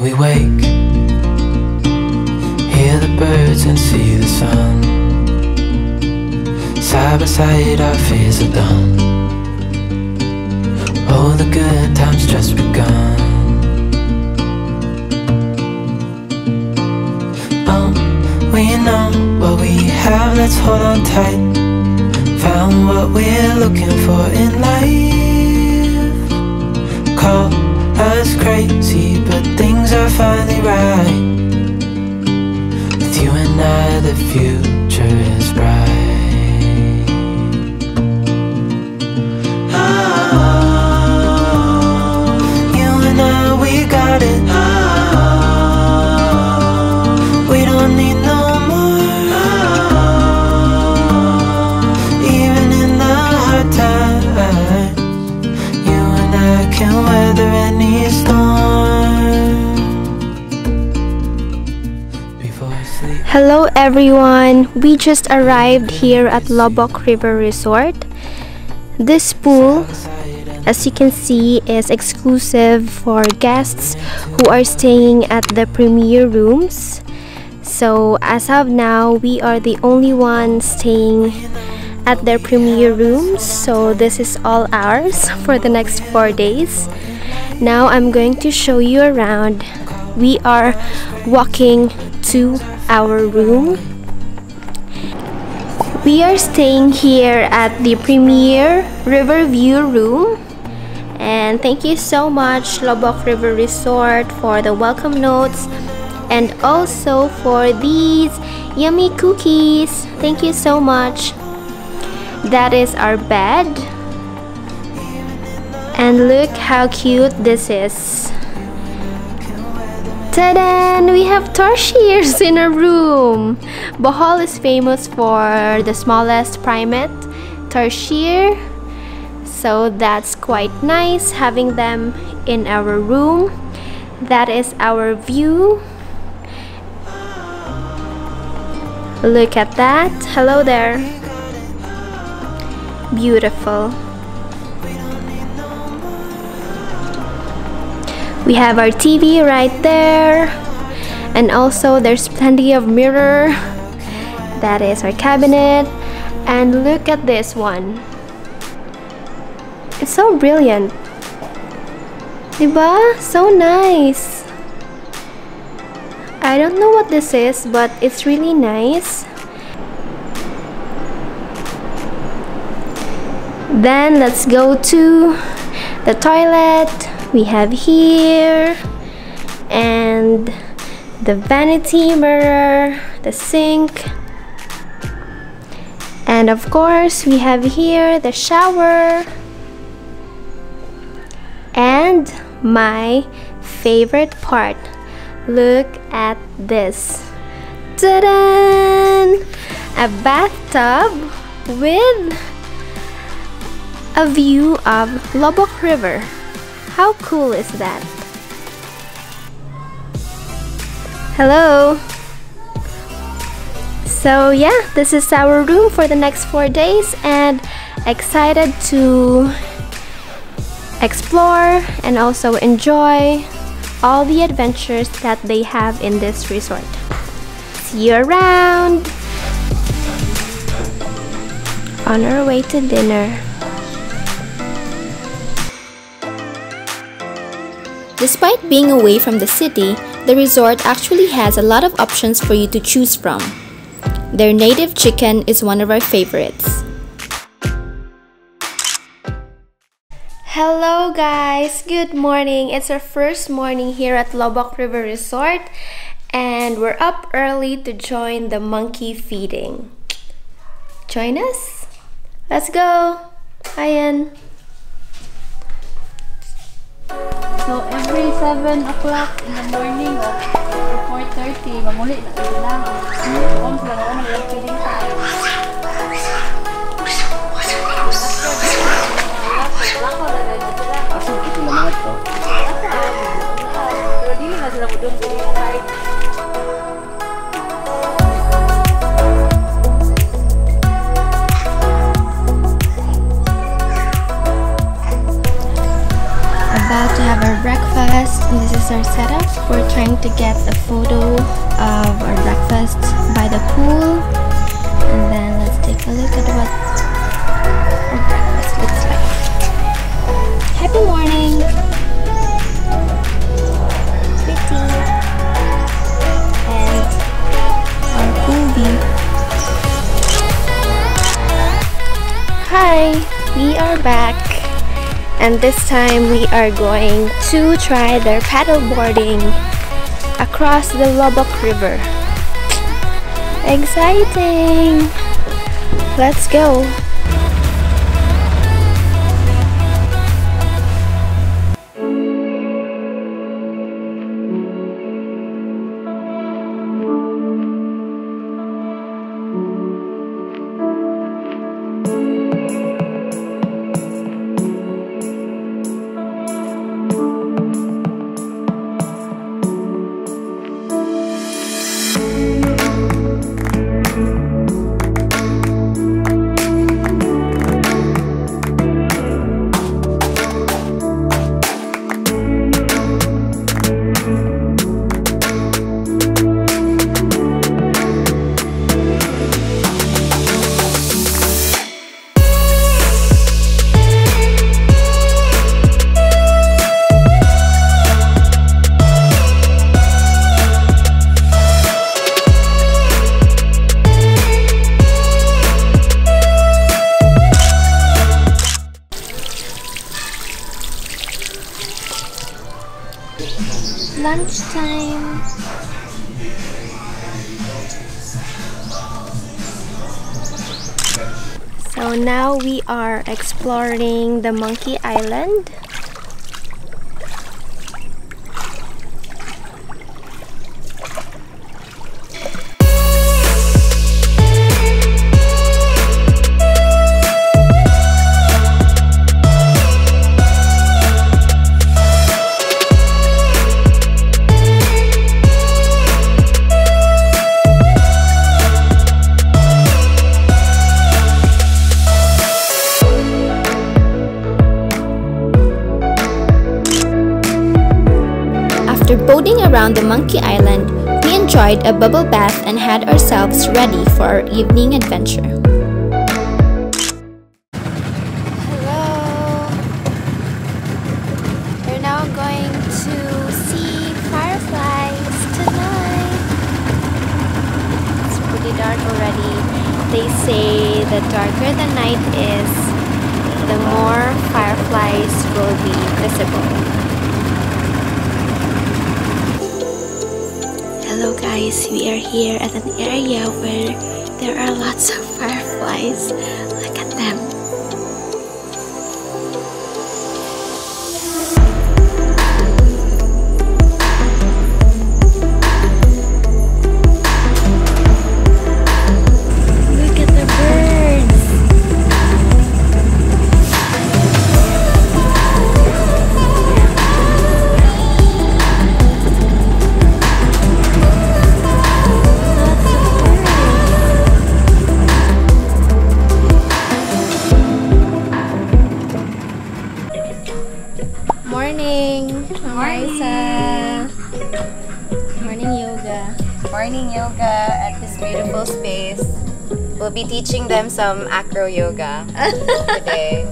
we wake, hear the birds and see the sun. Side by side our fears are done. Oh, the good times just begun. Oh, we know what we have, let's hold on tight. Found what we're looking for in life. Call us crazy, but things are finally right. With you and I, the future is bright. Oh, you and I, we got it. Oh, we don't need no more. Oh, even in the hard times, you and I can weather any storm. Before I sleep. Hello everyone, we just arrived here at Loboc River Resort. This pool, as you can see, is exclusive for guests who are staying at the premier rooms. So as of now, we are the only ones staying at their premier rooms. So this is all ours for the next 4 days. Now I'm going to show you around. We are walking to our room. We are staying here at the premier Riverview room. And thank you so much Loboc River Resort for the welcome notes and also for these yummy cookies. Thank you so much. That is our bed. And look how cute this is. Ta-da! We have tarsiers in our room. Bohol is famous for the smallest primate, tarsier. So that's quite nice having them in our room. That is our view. Look at that. Hello there. Beautiful. We have our TV right there, and also there's plenty of mirror. That is our cabinet. And look at this one. It's so brilliant. Diba? So nice. I don't know what this is, but it's really nice. Then let's go to the toilet. We have here, and the vanity mirror, the sink, and of course we have here the shower, and my favorite part, look at this. Ta-da! A bathtub with a view of Loboc River. How cool is that? Hello! So yeah, this is our room for the next 4 days, and excited to explore and also enjoy all the adventures that they have in this resort. See you around! On our way to dinner. Despite being away from the city, the resort actually has a lot of options for you to choose from. Their native chicken is one of our favorites. Hello guys, good morning. It's our first morning here at Loboc River Resort, and we're up early to join the monkey feeding. Join us? Let's go! Ayan. So every 7 o'clock in the morning or 4:30, mamuli na sila. Kung sila naman nag-feeding time. Asal ito naman ito? Pero dili na sila mo doon kahit. About to have our breakfast, and this is our setup. We're trying to get a photo of our breakfast by the pool. And then let's take a look at what our breakfast looks like. Happy morning! Pretty! And our pool view. Hi! We are back. And this time we are going to try their paddle boarding across the Loboc River. Exciting! Let's go! Lunchtime. So now we are exploring the Monkey Island. After boating around the Monkey Island, we enjoyed a bubble bath and had ourselves ready for our evening adventure. Hello! We're now going to see fireflies tonight. It's pretty dark already. They say the darker the night is, the more fireflies will be visible. Hello guys, we are here at an area where there are lots of fireflies. Look at them. Look at the birds. Morning yoga at this beautiful space. We'll be teaching them some acro yoga today.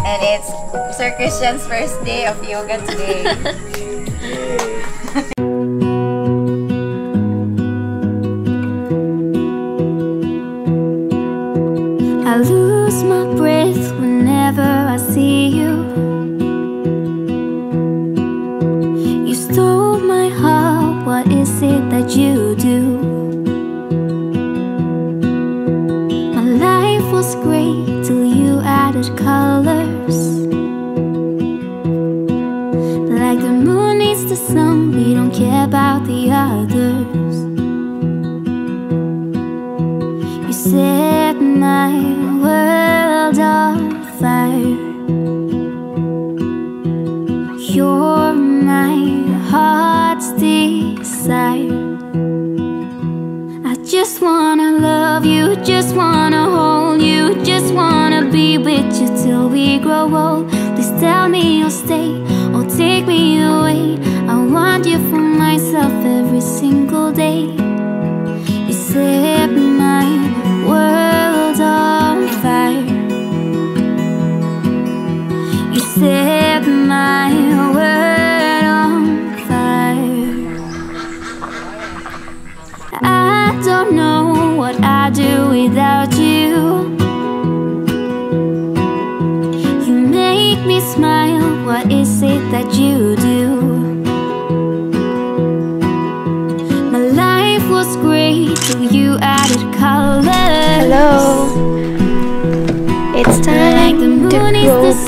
And it's Sir Christian's first day of yoga today. I lose my breath whenever I see you. You stole my heart, what is it that you do? My life was great till you added colors. Like the moon needs the sun, we don't care about the others. You set my world on fire. You're my heart's desire. I just wanna love you, just wanna hold you, just wanna be with you till we grow old. Please tell me you'll stay or take me away. I want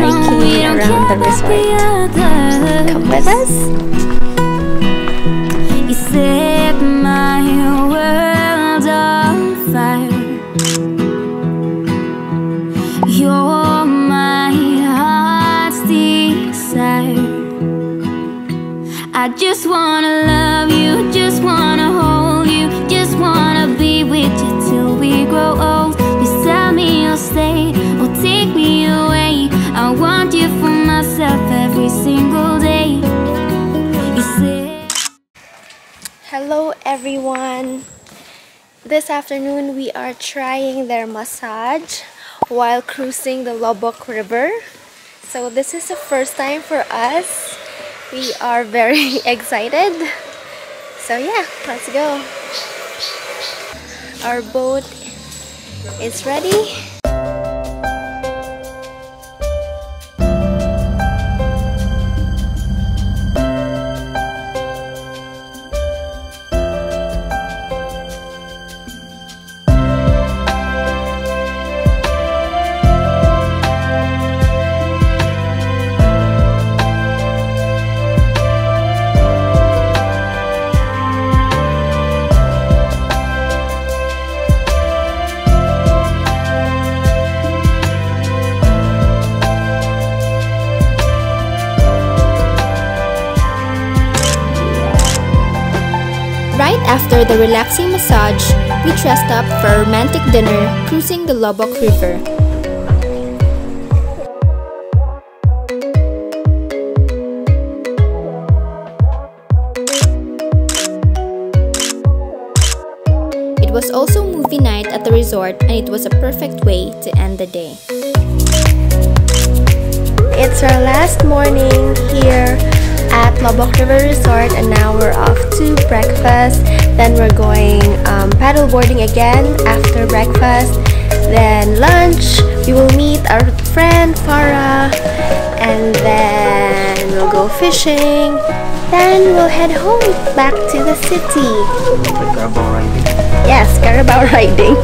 hiking around the resort. Come with us. You set my world on fire. You're my heart's desire. I just wanna love you, just wanna hold you, just wanna be with you till we grow old. Just tell me you'll stay or take me away. I want you for myself every single day. You say. Hello everyone. This afternoon we are trying their massage while cruising the Loboc River. So this is the first time for us. We are very excited. So yeah, let's go. Our boat is ready. Right after the relaxing massage, we dressed up for a romantic dinner cruising the Loboc River. It was also movie night at the resort, and it was a perfect way to end the day. It's our last morning here at Loboc River Resort, and now we're off to breakfast. Then we're going paddle boarding again after breakfast. Then lunch, we will meet our friend Farah, and then we'll go fishing. Then we'll head home back to the city. Carabao riding. Yes, Carabao riding.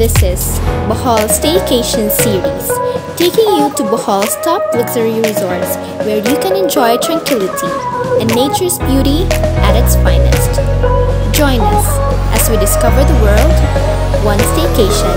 This is Bohol Staycation series, taking you to Bohol's top luxury resorts where you can enjoy tranquility and nature's beauty at its finest. Join us as we discover the world, one staycation